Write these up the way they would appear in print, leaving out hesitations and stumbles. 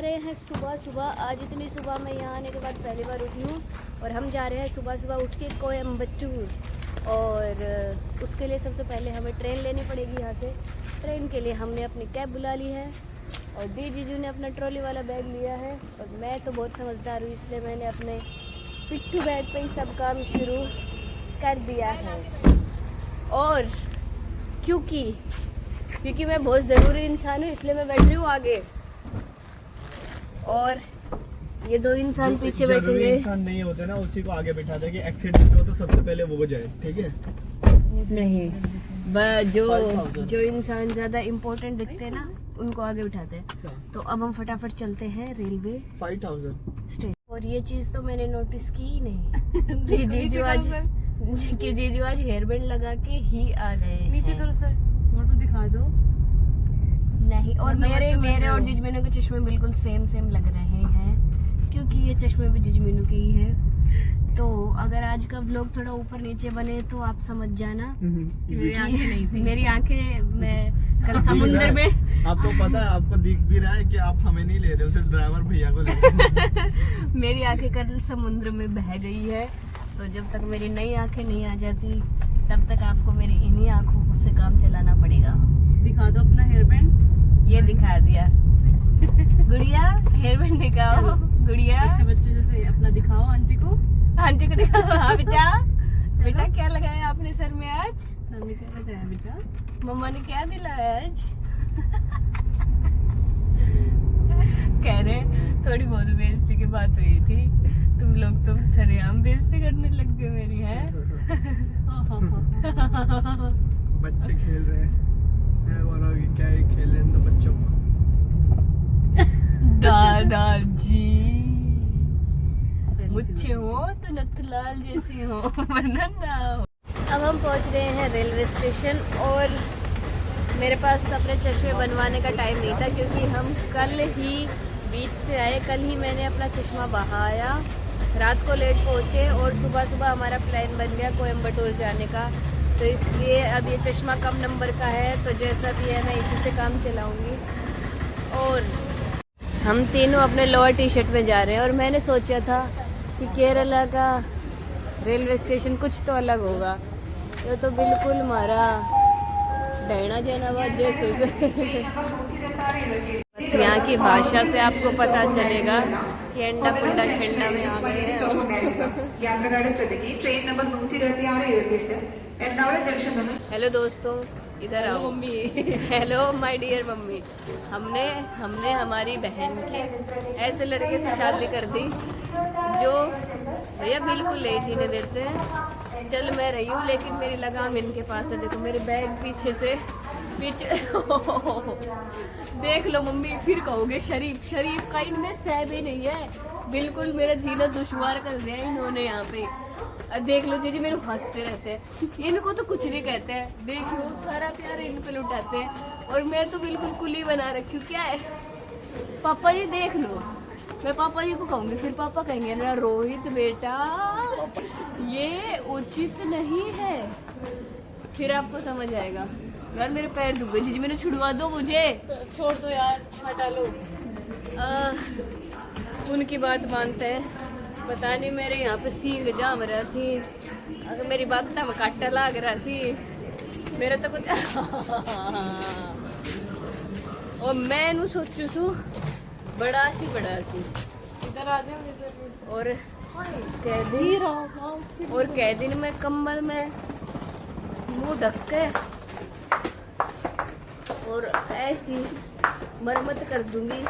रहे हैं सुबह सुबह। आज इतनी सुबह मैं यहाँ आने के बाद पहली बार उठी हूँ और हम जा रहे हैं सुबह सुबह उठ के कोयम्बटूर। और उसके लिए सबसे पहले हमें ट्रेन लेनी पड़ेगी यहाँ से। ट्रेन के लिए हमने अपनी कैब बुला ली है और दी जीजू ने अपना ट्रॉली वाला बैग लिया है। और मैं तो बहुत समझदार हूँ, इसलिए मैंने अपने पिट्ठू बैग पे ही सब काम शुरू कर दिया है। और क्योंकि मैं बहुत ज़रूरी इंसान हूँ, इसलिए मैं बैठ रही हूँ आगे और ये दो इंसान पीछे बैठेंगे। इंसान नहीं होते ना, उसी को आगे बैठा दे कि एक्सीडेंट हो तो सबसे पहले वो जाए, ठीक है? नहीं, जो इंसान ज़्यादा इम्पोर्टेंट दिखते हैं ना, उनको आगे उठाते हैं। तो अब हम फटाफट चलते हैं रेलवे 5000 स्टेशन। और ये चीज़ तो मैंने नोटिस की ही नहीं कि जीजू आज हेयर बैंड लगा के ही आ गए। नीचे करो सर, फोटो दिखा दो। नहीं, और मेरे और जिजमीनू के चश्मे बिल्कुल सेम लग रहे हैं, क्योंकि ये चश्मे भी जिजमीनू के ही हैं। तो अगर आज का व्लॉग थोड़ा ऊपर नीचे बने तो आप समझ जाना। मेरी आंखें नहीं थी, मेरी आंखें मैं कल समुद्र में आपको पता है, आपको दिख भी रहा है कि आप हमें नहीं ले रहे हो, सिर्फ ड्राइवर भैया को ले रहे हो। मेरी आंखें कल समुद्र में बह गई है। तो जब तक मेरी नई आंखें नहीं आ जाती तब तक आपको मेरी इन्हीं आंखों से काम चलाना पड़ेगा। दिखा दो अपना हेयर बैंड। ये दिखा दिया। गुड़िया हेयर बैंड दिखाओ। गुड़िया अच्छे बच्चे जैसे अपना दिखाओ। आंटी को दिखाओ। हाँ बेटा क्या लगाया आपने सर में आज? सर में क्या लगाया बेटा? मम्मा ने क्या दिलाया आज? कह रहे थोड़ी बहुत बेइज्जती की बात हुई थी, तुम लोग तो सरेआम बेइज्जती करने लग गए मेरी है। बच्चे खेल रहे हैं, मैं बोल रहा हूँ कि क्या ही खेल रहे हैं तो बच्चों को। दादाजी मुझे हो तो नथलाल जैसी हो, वरना ना हो। अब हम पहुंच रहे हैं रेलवे स्टेशन और मेरे पास अपने चश्मे बनवाने का टाइम नहीं था, क्योंकि हम कल ही बीच से आए। कल ही मैंने अपना चश्मा बहाया, रात को लेट पहुँचे और सुबह सुबह हमारा प्लान बन गया कोयम्बटूर जाने का। तो इसलिए अब ये चश्मा कम नंबर का है, तो जैसा भी है मैं इसी से काम चलाऊँगी। और हम तीनों अपने लोअर टी शर्ट में जा रहे हैं और मैंने सोचा था कि केरला का रेलवे स्टेशन कुछ तो अलग होगा। ये तो बिल्कुल हमारा डैना जैनाबाद जैसे। यहाँ की भाषा से आपको पता चलेगा कि अंडा पुंडा शंडा में आ गए हैं। हेलो दोस्तों, इधर आओ। Mummy hello my dear mummy. हमने हमारी बहन की ऐसे लड़के से शादी कर दी जो भैया बिल्कुल ले जीने देते हैं। चल मैं रही हूँ लेकिन मेरी लगाम इनके पास है। देखो मेरे बैग पीछे देख लो मम्मी, फिर कहोगे शरीफ का इनमें सह भी नहीं है। बिल्कुल मेरा जीना दुश्वार कर दिया इन्होंने यहाँ पे। देख लो जीजी मेरे हंसते रहते हैं, इनको तो कुछ नहीं कहते हैं। देखो सारा प्यार इन पे लुटाते हैं और मैं तो बिल्कुल कुली बना रखी हूँ। क्या है पापा जी, देख लो। मैं पापा जी को कहूँगी, फिर पापा कहेंगे ना रोहित बेटा ये उचित नहीं है। फिर आपको समझ आएगा। यार मेरे पैर दुख गए जीजी, मैंने छुड़वा दो मुझे। छोड़ दो यार, हटा लो। उनकी बात मानते हैं। पता नहीं मेरे यहाँ पे सींग जाम रहा सी, अगर मेरी बात में काटा लाग रहा सी मेरा तो कुछ। और मैं नू सोचू सू बड़ा सी इधर आ जाओ। और कह दिन मैं कंबल में मुंह ढक के और ऐसी मरम्मत कर दूंगी,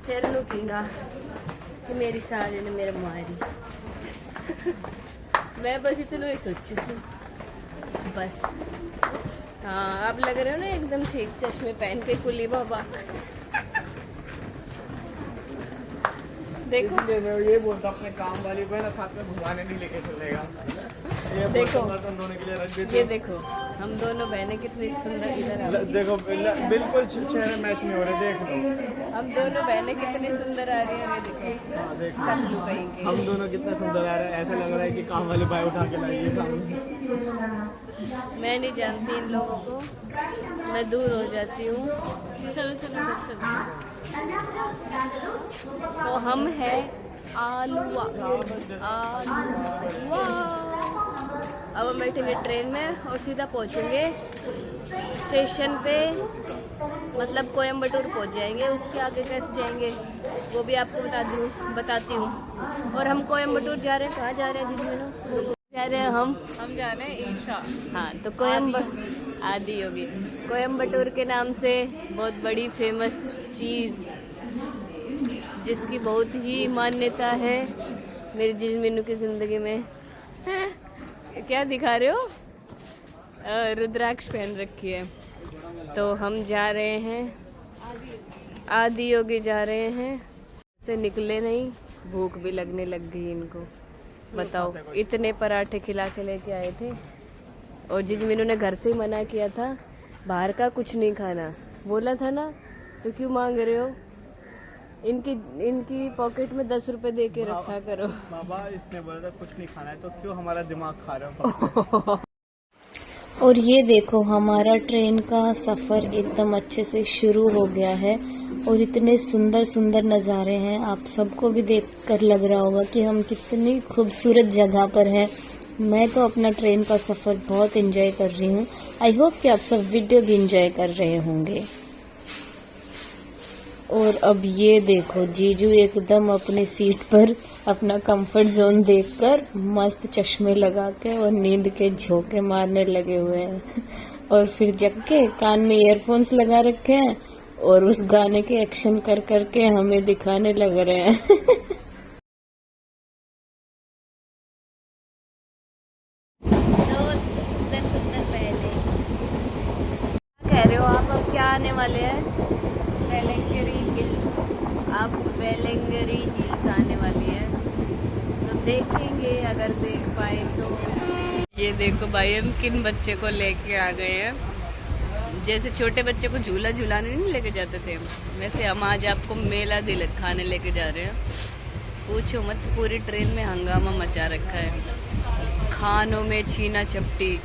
फिर नू कहूँगा कि मेरी साले ने मेरे मारी। मैं बस इतना ही सोचू थी बस। हाँ आप लग रहे हो ना एकदम ठीक, चश्मे पहन के कुली बाबा। देखो मैं ये बोलता अपने काम वाली को ना साथ में घुमाने नहीं लेके चलेगा। ये देखो तुम दोनों के लिए रख देते। ये देखो हम दोनों बहनें कितनी सुंदर इधर आ। देखो बिल्कुल चेहरे मैच नहीं हो रहे, देख लो। हम दोनों बहनें कितनी सुंदर आ रही हैं, देखो। हाँ देखो हम दोनों कितने सुंदर आ रहे हैं। ऐसा लग रहा है कि काम वाली बाई उठा के लाई है सामने। मैं नहीं जानती इन लोगों को, मैं दूर हो जाती हूँ। चलो तो हम हैं आलुआ। अब हम बैठेंगे ट्रेन में और सीधा पहुंचेंगे स्टेशन पे, मतलब कोयम्बटूर पहुंच जाएंगे। उसके आगे कैसे जाएंगे वो भी आपको बताती हूँ। और हम कोयम्बटूर जा रहे हैं। कहाँ जा रहे हैं जिसमें जा रहे हैं? हम जा रहे हैं ईशा। हाँ, तो आदि योगी कोयम्बटूर के नाम से बहुत बड़ी फेमस चीज़ जिसकी बहुत ही मान्यता है मेरी जिजमीनू की ज़िंदगी में। क्या दिखा रहे हो? रुद्राक्ष पहन रखी है। तो हम जा रहे हैं आदि योगी जा रहे हैं। से निकले नहीं, भूख भी लगने लग गई इनको। बताओ, इतने पराठे खिला के लेके आए थे और जिजमीनू ने घर से ही मना किया था बाहर का कुछ नहीं खाना। बोला था ना, तो क्यों मांग रहे हो? इनकी पॉकेट में 10 रुपए दे के रखा करो। बाबा इसने बोला था कुछ नहीं खाना है, तो क्यों हमारा दिमाग खा रहे हो? और ये देखो, हमारा ट्रेन का सफ़र एकदम अच्छे से शुरू हो गया है और इतने सुंदर सुंदर नज़ारे हैं। आप सबको भी देखकर लग रहा होगा कि हम कितनी खूबसूरत जगह पर हैं। मैं तो अपना ट्रेन का सफ़र बहुत एंजॉय कर रही हूँ। आई होप कि आप सब वीडियो भी एंजॉय कर रहे होंगे। और अब ये देखो, जीजू एकदम अपनी सीट पर अपना कंफर्ट जोन देखकर मस्त चश्मे लगा के और नींद के झोंके मारने लगे हुए हैं। और फिर जग के कान में ईयरफोन्स लगा रखे हैं और उस गाने के एक्शन कर करके हमें दिखाने लग रहे हैं। सुंदर सुंदर पहले कह रहे हो आप? अब क्या आने वाले हैं? वेलंगरी हिल्स। आप वेलंगरी हिल्स आने वाली है, तो देखेंगे अगर देख पाए तो। ये देखो भाई, हम किन बच्चे को लेके आ गए हैं। जैसे छोटे बच्चे को झूला झूलाने नहीं लेके जाते थे, वैसे हम आज आपको मेला दिल खाने लेके जा रहे हैं। पूछो मत, पूरी ट्रेन में हंगामा मचा रखा है। खानों में छीना झपटी,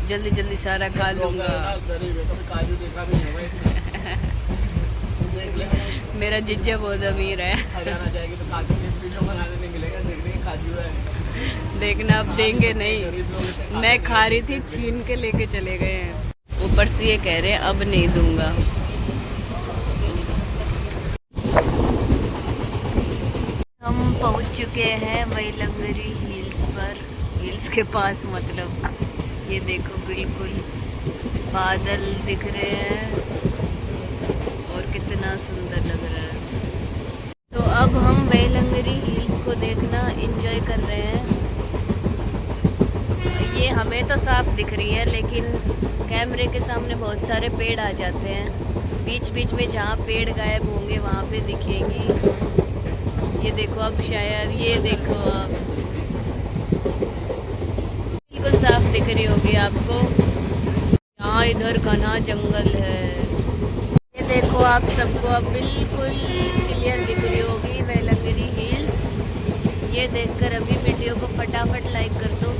जल्दी जल्दी सारा खा लूँगा। मेरा जीजा बहुत अमीर है। देखना, अब देंगे नहीं। मैं खा रही थी, छीन के लेके चले गए हैं। ऊपर से ये कह रहे हैं अब नहीं दूंगा। हम पहुंच चुके हैं वेलंगरी हिल्स पर। हिल्स के पास मतलब ये देखो, बिल्कुल बादल दिख रहे हैं और कितना सुंदर लग रहा है। तो अब हम वेलंगरी हिल्स को देखना एंजॉय कर रहे हैं। ये हमें तो साफ दिख रही है, लेकिन कैमरे के सामने बहुत सारे पेड़ आ जाते हैं। बीच बीच में जहाँ पेड़ गायब होंगे वहाँ पे दिखेंगी। ये देखो, अब शायद ये देखो, अब बिल्कुल साफ दिख रही होगी आपको। यहाँ इधर घना जंगल है। ये देखो, आप सबको अब बिल्कुल क्लियर दिख रही होगी वेलंगरी हिल्स। ये देखकर अभी वीडियो को फटाफट लाइक कर दो।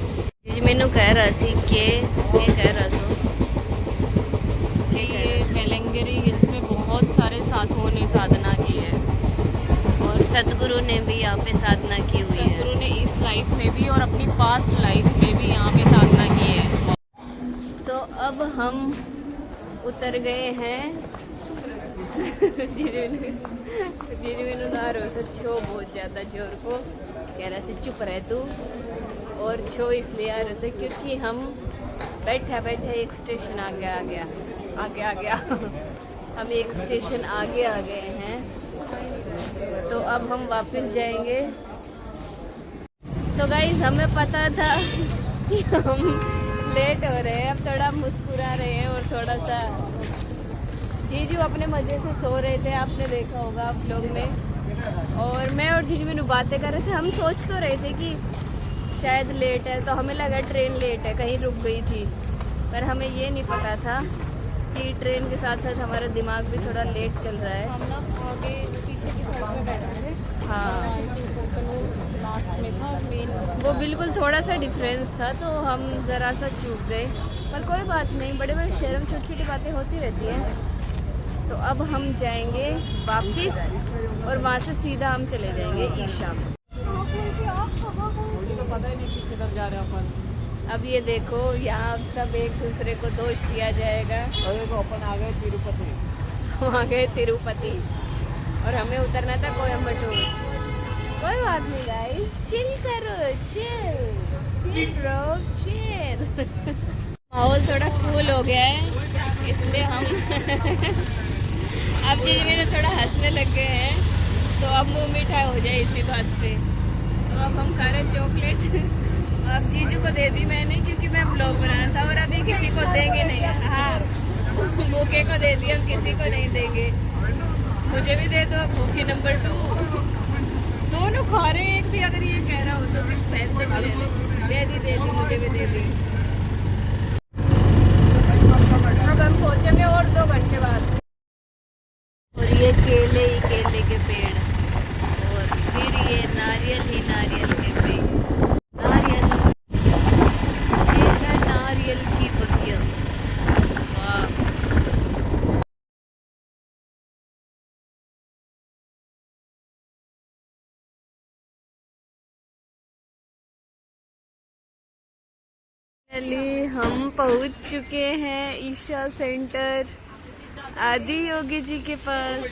मैनू कह रहा सी के कह रहा सो कि ये वेलंगरी हिल्स में बहुत सारे साधुओं ने साधना की है और सतगुरु ने भी यहाँ पे साधना की हुई है। सतगुरु ने इस लाइफ में भी और अपनी पास्ट लाइफ में भी यहाँ पे साधना की है। तो अब हम उतर गए हैं। जीजू मैनू ना रो छो बहुत ज़्यादा जोर को कह रहा से चुप रह तू। और छो इसलिए आ रहे क्योंकि हम बैठे बैठे एक स्टेशन आगे आ गया हम एक स्टेशन आगे आ गए हैं। तो अब हम वापस जाएंगे। सो गाइस, हमें पता था कि हम लेट हो रहे हैं। अब थोड़ा मुस्कुरा रहे हैं और थोड़ा सा जीजू अपने मज़े से सो रहे थे, आपने देखा होगा आप लोग में। और मैं और जीजू मैनू बातें कर रहे थे। हम सोच तो रहे थे कि शायद लेट है, तो हमें लगा ट्रेन लेट है, कहीं रुक गई थी। पर हमें ये नहीं पता था कि ट्रेन के साथ साथ हमारा दिमाग भी थोड़ा लेट चल रहा है। हम ना आगे पीछे की साइड में बैठे थे। हाँ, लास्ट में था मेन। वो बिल्कुल थोड़ा सा डिफरेंस था, तो हम ज़रा सा चूक गए। पर कोई बात नहीं, बड़े बड़े शहरों में छोटी छोटी बातें होती रहती हैं। तो अब हम जाएंगे वापस और वहाँ से सीधा हम चले जाएंगे ईशा। तो पता ही नहीं किधर जा रहे हैं अपन। अब ये देखो यहाँ सब एक दूसरे को दोष दिया जाएगा। और देखो अपन आ गए तिरुपति। वहाँ गए तिरुपति और हमें उतरना था कोयम्बटूर। कोई बात नहीं गाइस, चिल करो, चिल ब्रो, चिल। माहौल थोड़ा कूल हो गया है इसलिए हम अब जीजू मेरे थोड़ा हंसने लग गए हैं, तो अब मुँह मीठा हो जाए इसी बात पे। तो अब हम खा रहे चॉकलेट। अब जीजू को दे दी मैंने क्योंकि मैं ब्लॉग बनाया था और अभी किसी को देंगे नहीं। हाँ, भूखे को दे दिया, हम किसी को नहीं देंगे। मुझे भी दे दो, भूखी नंबर 2। दोनों खा रहे हैं, एक भी अगर ये कह रहा हो तो फिर बहन को दे दी, मुझे भी दे दी। अब हम पहुँचेंगे और 2 घंटे बाद। और ये केले ही केले के पेड़ और फिर ये नारियल ही नारियल के पेड़। नारियल की बगिया। वाह, फाइनली हम पहुंच चुके हैं ईशा सेंटर आदि योगी जी के पास।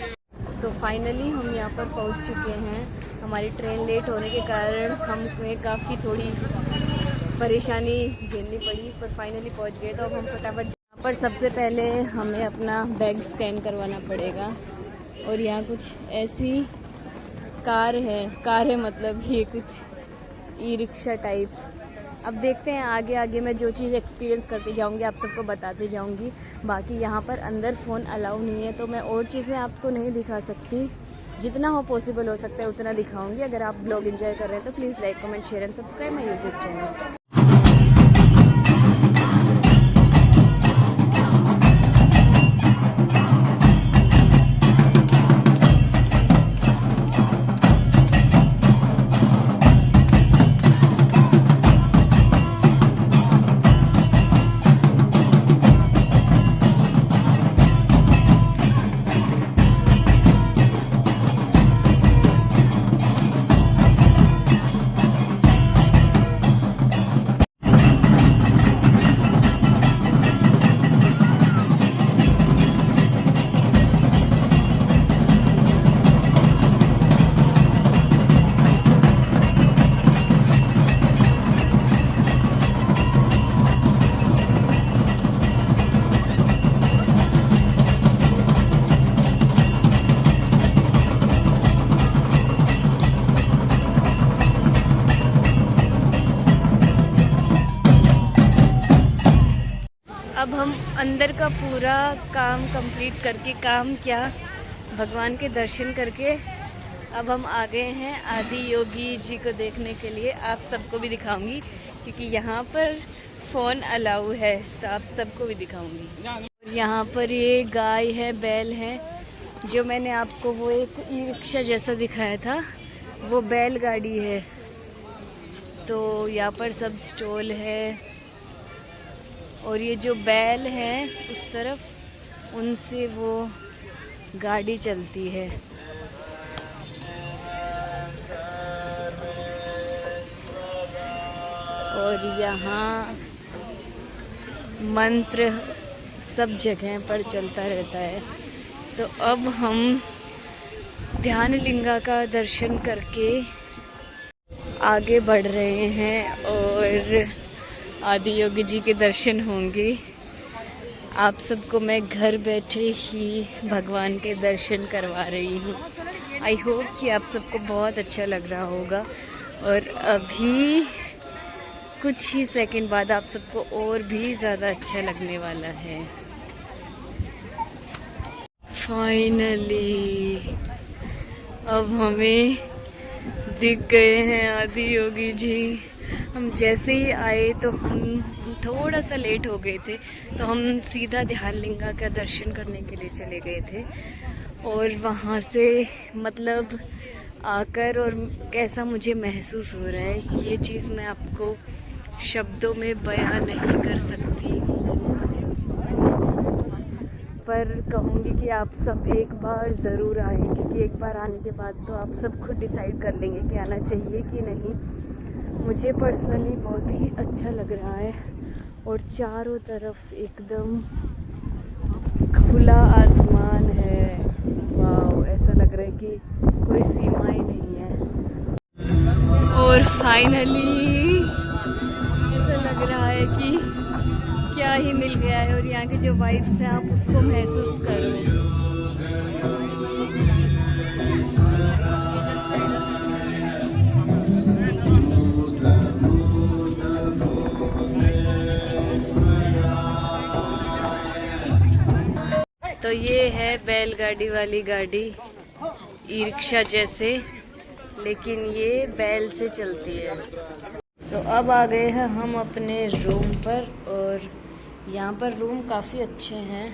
सो फाइनली हम यहाँ पर पहुंच चुके हैं। हमारी ट्रेन लेट होने के कारण हमें काफ़ी थोड़ी परेशानी झेलनी पड़ी, पर फाइनली पहुंच गए। तो अब हम फटाफट यहाँ पर सबसे पहले हमें अपना बैग स्कैन करवाना पड़ेगा। और यहाँ कुछ ऐसी कार है मतलब ये कुछ ई रिक्शा टाइप। अब देखते हैं आगे आगे मैं जो चीज़ एक्सपीरियंस करती जाऊंगी आप सबको बताती जाऊंगी। बाकी यहाँ पर अंदर फ़ोन अलाउ नहीं है, तो मैं और चीज़ें आपको नहीं दिखा सकती। जितना हो पॉसिबल हो सकता है उतना दिखाऊंगी। अगर आप ब्लॉग एंजॉय कर रहे हैं तो please like comment share and subscribe my YouTube channel. अब हम अंदर का पूरा काम कंप्लीट करके, काम क्या भगवान के दर्शन करके अब हम आ गए हैं आदि योगी जी को देखने के लिए। आप सबको भी दिखाऊंगी क्योंकि यहाँ पर फ़ोन अलाउ है, तो आप सबको भी दिखाऊंगी। यहाँ पर ये गाय है, बैल है। जो मैंने आपको वो एक ई रिक्शा जैसा दिखाया था वो बैलगाड़ी है। तो यहाँ पर सब स्टॉल है और ये जो बैल है उस तरफ उनसे वो गाड़ी चलती है। और यहाँ मंत्र सब जगह पर चलता रहता है। तो अब हम ध्यान लिंगा का दर्शन करके आगे बढ़ रहे हैं और आदि योगी जी के दर्शन होंगे। आप सबको मैं घर बैठे ही भगवान के दर्शन करवा रही हूँ। आई होप कि आप सबको बहुत अच्छा लग रहा होगा। और अभी कुछ ही सेकंड बाद आप सबको और भी ज़्यादा अच्छा लगने वाला है। फाइनली अब हमें दिख गए हैं आदि योगी जी। हम जैसे ही आए तो हम थोड़ा सा लेट हो गए थे, तो हम सीधा ध्यान लिंगा का दर्शन करने के लिए चले गए थे। और वहाँ से मतलब आकर और कैसा मुझे महसूस हो रहा है ये चीज़ मैं आपको शब्दों में बयां नहीं कर सकती। पर कहूँगी कि आप सब एक बार ज़रूर आएँ, क्योंकि एक बार आने के बाद तो आप सब खुद डिसाइड कर लेंगे कि आना चाहिए कि नहीं। मुझे पर्सनली बहुत ही अच्छा लग रहा है और चारों तरफ एकदम खुला आसमान है। वाह, ऐसा लग रहा है कि कोई सीमाएं नहीं है। और फाइनली ऐसा लग रहा है कि क्या ही मिल गया है, और यहाँ की जो वाइब्स हैं आप उसको महसूस करो। तो ये है बैलगाड़ी वाली गाड़ी, ई रिक्शा जैसे, लेकिन ये बैल से चलती है। सो अब आ गए हैं हम अपने रूम पर, और यहाँ पर रूम काफ़ी अच्छे हैं।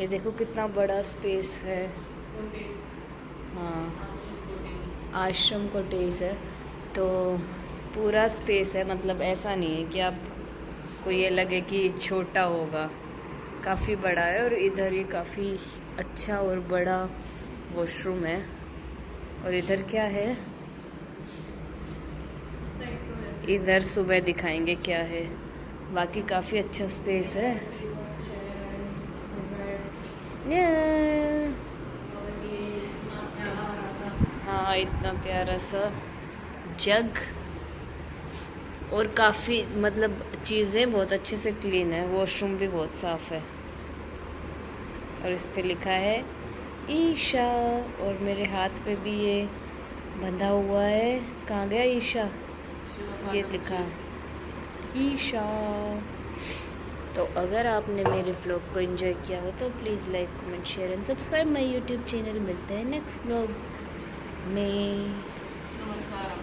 ये देखो कितना बड़ा स्पेस है। हाँ, आश्रम कॉटेज है, तो पूरा स्पेस है, मतलब ऐसा नहीं है कि आपको ये लगे कि छोटा होगा, काफ़ी बड़ा है। और इधर ये काफ़ी अच्छा और बड़ा वॉशरूम है। और इधर क्या है, इधर सुबह दिखाएंगे क्या है। बाकी काफ़ी अच्छा स्पेस है। हाँ, इतना प्यारा सा जग, और काफ़ी मतलब चीज़ें बहुत अच्छे से क्लीन है। वॉशरूम भी बहुत साफ़ है, और इस पे लिखा है ईशा, और मेरे हाथ पे भी ये बंधा हुआ है। कहाँ गया ईशा? ये लिखा है ईशा। तो अगर आपने मेरे व्लॉग को एंजॉय किया हो तो please like, comment, share and subscribe my YouTube channel. मिलते हैं नेक्स्ट व्लॉग में। नमस्कार।